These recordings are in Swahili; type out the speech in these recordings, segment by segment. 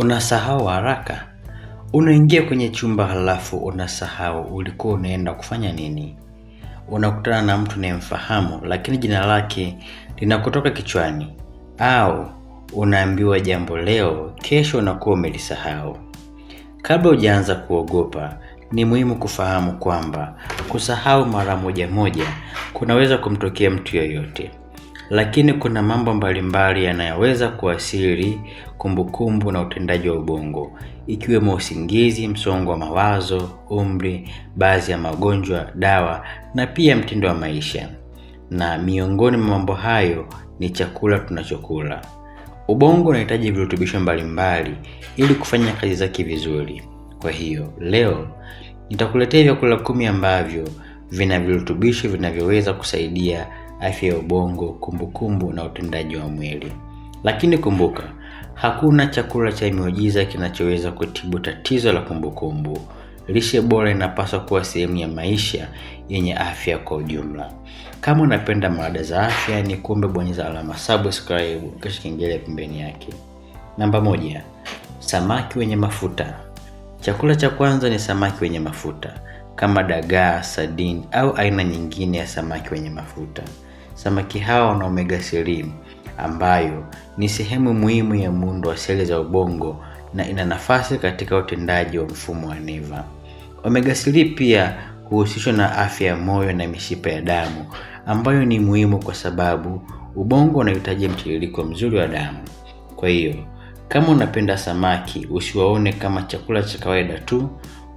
Unasahau haraka? Unaingia kwenye chumba halafu unasahau ulikuwa unaenda kufanya nini? Unakutana na mtu unayemfahamu lakini jina lake linakutoka kichwani, au unaambiwa jambo leo, kesho unakuwa umelisahau. Kabla hujaanza kuogopa, ni muhimu kufahamu kwamba kusahau mara moja kunaweza kumtokea mtu yoyote. Lakini kuna mambo mbalimbali yanayoweza kuathiri kumbukumbu na utendaji wa ubongo, ikiwemo usingizi, msongo wa mawazo, umri, baadhi ya magonjwa, dawa na pia mtindo wa maisha. Na miongoni mwa mambo hayo ni chakula tunachokula. Ubongo unahitaji virutubisho mbalimbali ili kufanya kazi zake vizuri. Kwa hiyo, leo nitakuletea vyakula 10 ambavyo vina virutubisho vinavyoweza kusaidia afya ya ubongo, kumbukumbu na utendaji wa mwili. Lakini kumbuka, hakuna chakula cha miujiza kinachoweza kutibu tatizo la kumbukumbu. Lishe bora inapaswa kuwa sehemu ya maisha yenye afya kwa ujumla. Kama unapenda mada za afya, ni kuombe bonyeza alama subscribe kisha kengele pembeni yake. Namba 1, samaki wenye mafuta. Chakula cha kwanza ni samaki wenye mafuta, kama dagaa, sardine au aina nyingine ya samaki wenye mafuta. Samaki hawa wana omega 3 ambayo ni sehemu muhimu ya muundo wa seli za ubongo na ina nafasi katika utendaji wa mfumo wa neva. Omega 3 pia huhusishwa na afya ya moyo na mishipa ya damu, ambayo ni muhimu kwa sababu ubongo unahitaji mtiririko mzuri wa damu. Kwa hiyo, kama unapenda samaki, usiwaone kama chakula cha kawaida tu,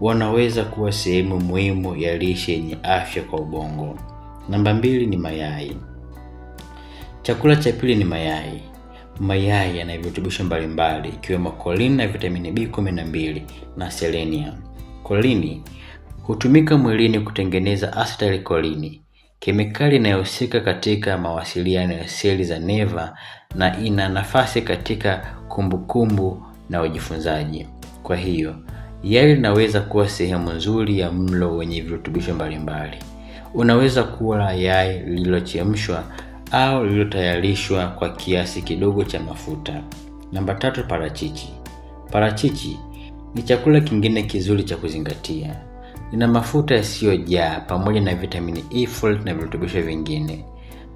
wanaweza kuwa sehemu muhimu ya lishe yenye afya kwa ubongo. Namba 2 ni mayai. Chakula cha pili ni mayai. Mayai yana virutubisho mbalimbali ikiwemo choline na vitamini B12 na selenium. Choline hutumika mwilini kutengeneza acetylcholine, kemikali inayohusika katika mawasiliano ya seli za neva na ina nafasi katika kumbukumbu na ujifunzaji. Kwa hiyo, yai linaweza kuwa sehemu nzuri ya mlo wenye virutubisho mbalimbali. Unaweza kula yai lililochemshwa au lililotayarishwa kwa kiasi kidogo cha mafuta. Namba 3, parachichi. Parachichi ni chakula kingine kizuri cha kuzingatia. Lina mafuta yasiyojaa pamoja na vitamini E, folate na virutubisho vingine.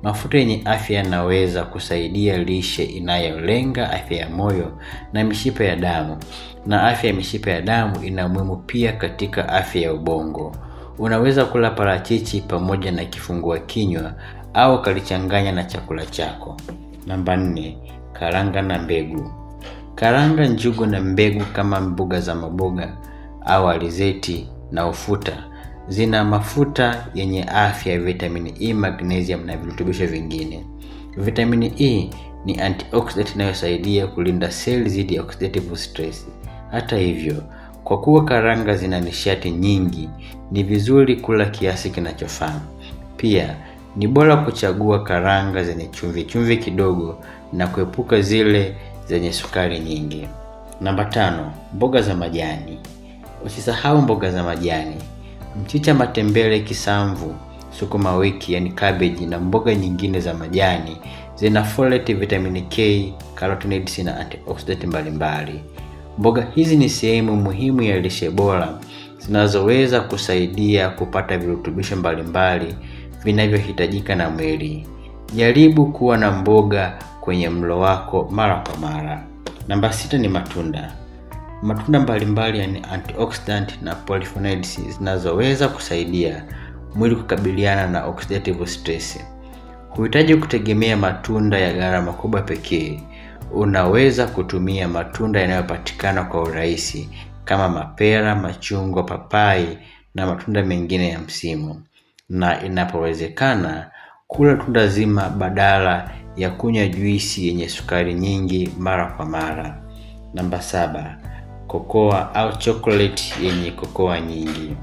Mafuta yenye afya yanaweza kusaidia lishe inayolenga afya ya moyo na mishipa ya damu. Na afya ya mishipa ya damu ina umuhimu pia katika afya ya ubongo. Unaweza kula parachichi pamoja na kifungua kinywa au kalichanganya na chakula chako. Namba 4, karanga na mbegu. Karanga, njugu na mbegu kama mboga za maboga au alizeti na ufuta zina mafuta yenye afya ya vitamini E, magnesium na virutubisho vingine. Vitamini E ni antioxidant inayosaidia kulinda seli dhidi ya oxidative stress. Hata hivyo, kwa kuwa karanga zina nishati nyingi, ni vizuri kula kiasi kinachofaa. Pia, ni bora kuchagua karanga zenye chumvi kidogo na kuepuka zile zenye sukari nyingi. Namba 5, mboga za majani. Usisahau mboga za majani. Mchicha, matembele, kisamvu, sukuma wiki yani cabbage na mboga nyingine za majani zina folate, vitamini K, carotenoids na antioxidant mbalimbali. Mboga hizi ni sehemu muhimu ya lishe bora zinazoweza kusaidia kupata virutubisho mbalimbali vinavyohitajika na mwili. Jaribu kuwa na mboga kwenye mlo wako mara kwa mara. Namba 6 ni matunda. Matunda mbalimbali yani antioxidant na polyphenols zinazoweza kusaidia mwili kukabiliana na oxidative stress. Huhitaji kutegemea matunda ya gharama kubwa pekee. Unaweza kutumia matunda yanayopatikana kwa urahisi kama mapera, machungwa, papai na matunda mengine ya msimu. Na inapowezekana, kula tunda zima badala ya kunywa juisi yenye sukari nyingi mara kwa mara. Namba 7, kokoa au chocolate yenye kokoa nyingi.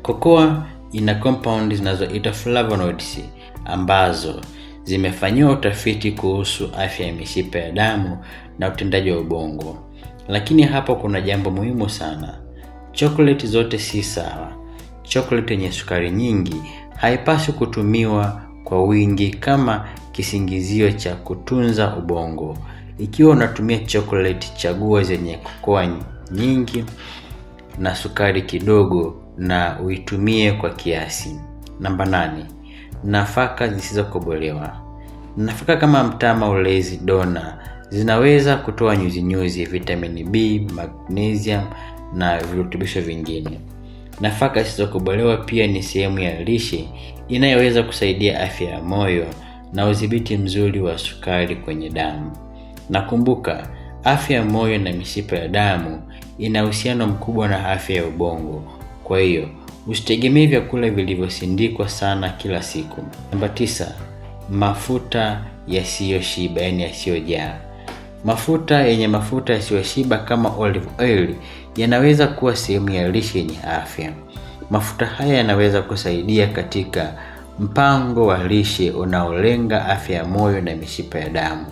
Kokoa ina compound zinazoitwa flavonoids ambazo zimefanyiwa utafiti kuhusu afya ya mishipa ya damu na utendaji wa ubongo. Lakini hapo kuna jambo muhimu sana. Chocolate zote si sawa. Chocolate yenye sukari nyingi haipaswi kutumiwa kwa wingi kama kisingizio cha kutunza ubongo. Ikiwa unatumia chocolate, chagua zenye kokoa nyingi na sukari kidogo na uitumie kwa kiasi. Namba 8, nafaka zisizokobolewa. Nafaka kama mtama, ulezi, dona zinaweza kutoa nyuzi, vitamini B, magnesium na virutubisho vingine. Nafaka zisizokobolewa pia ni sehemu ya lishe inayoweza kusaidia afya ya moyo na udhibiti mzuri wa sukari kwenye damu. Nakumbuka, afya ya moyo na mishipa ya damu ina uhusiano mkubwa na afya ya ubongo. Kwa hiyo, usitegemee vyakula vilivyosindikwa sana kila siku. Namba 9, mafuta yasiyoshiba, yani yasiyojaa. Mafuta yenye mafuta yasiyoshiba kama olive oil yanaweza kuwa sehemu ya lishe yenye afya. Mafuta haya yanaweza kusaidia katika mpango wa lishe unaolenga afya ya moyo na mishipa ya damu.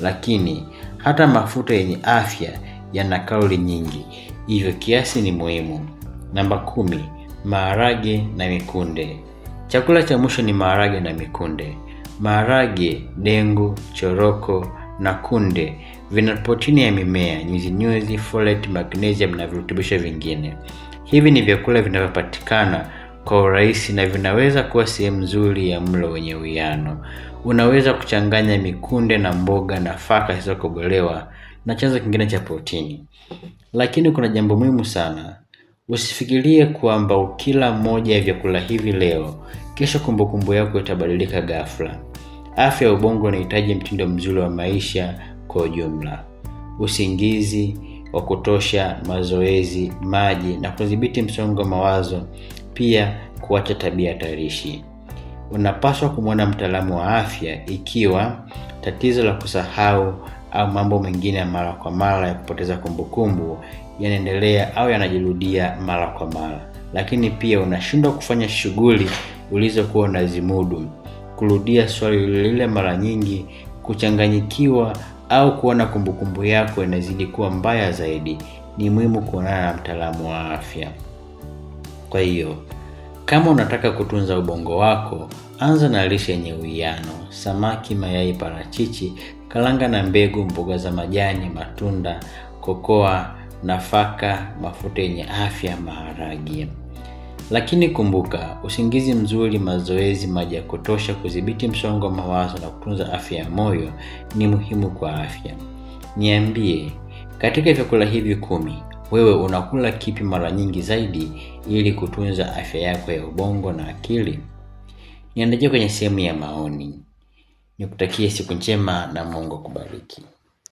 Lakini hata mafuta yenye afya yana kalori nyingi, hivyo kiasi ni muhimu. Namba 10, maharage na mikunde. Chakula cha mwisho ni maharage na mikunde. Maharage, dengu, choroko na kunde vina protini ya mimea, nyuzi, folate, magnesium na virutubisho vingine. Hivi ni vyakula vinavyopatikana kwa urahisi na vinaweza kuwa sehemu nzuri ya mlo wenye uwiano. Unaweza kuchanganya mikunde na mboga, nafaka zisizokobolewa na chanzo kingine cha protini. Lakini kuna jambo muhimu sana. Usifikirie kwamba ukila moja ya vyakula hivi leo, kesho kumbukumbu yako itabadilika ghafla. Afya ya ubongo inahitaji mtindo mzuri wa maisha kwa ujumla. Usingizi wa kutosha, mazoezi, maji na kudhibiti msongo wa mawazo, pia kuacha tabia hatarishi. Unapaswa kumwona mtaalamu wa afya ikiwa tatizo la kusahau au mambo mengine mara kwa mara ya kupoteza kumbukumbu yanaendelea au yanajirudia mara kwa mara. Lakini pia unashindwa kufanya shughuli ulizokuwa unazimudu, kurudia swali lile mara nyingi, kuchanganyikiwa au kuona kumbukumbu yako inazidi kuwa mbaya zaidi, ni muhimu kuonana na mtaalamu wa afya. Kwa hiyo, kama unataka kutunza ubongo wako, anza na lishe yenye uwiano: samaki, mayai, parachichi, karanga na mbegu, mboga za majani, matunda, kokoa, nafaka, mafuta yenye afya, maharage. Lakini kumbuka, usingizi mzuri, mazoezi, maji ya kutosha, kudhibiti msongo wa mawazo na kutunza afya ya moyo ni muhimu kwa afya. Niambie, katika vyakula hivi 10, wewe unakula kipi mara nyingi zaidi ili kutunza afya yako ya ubongo na akili? Niandikie kwenye sehemu ya maoni. Nikutakie siku njema na Mungu akubariki.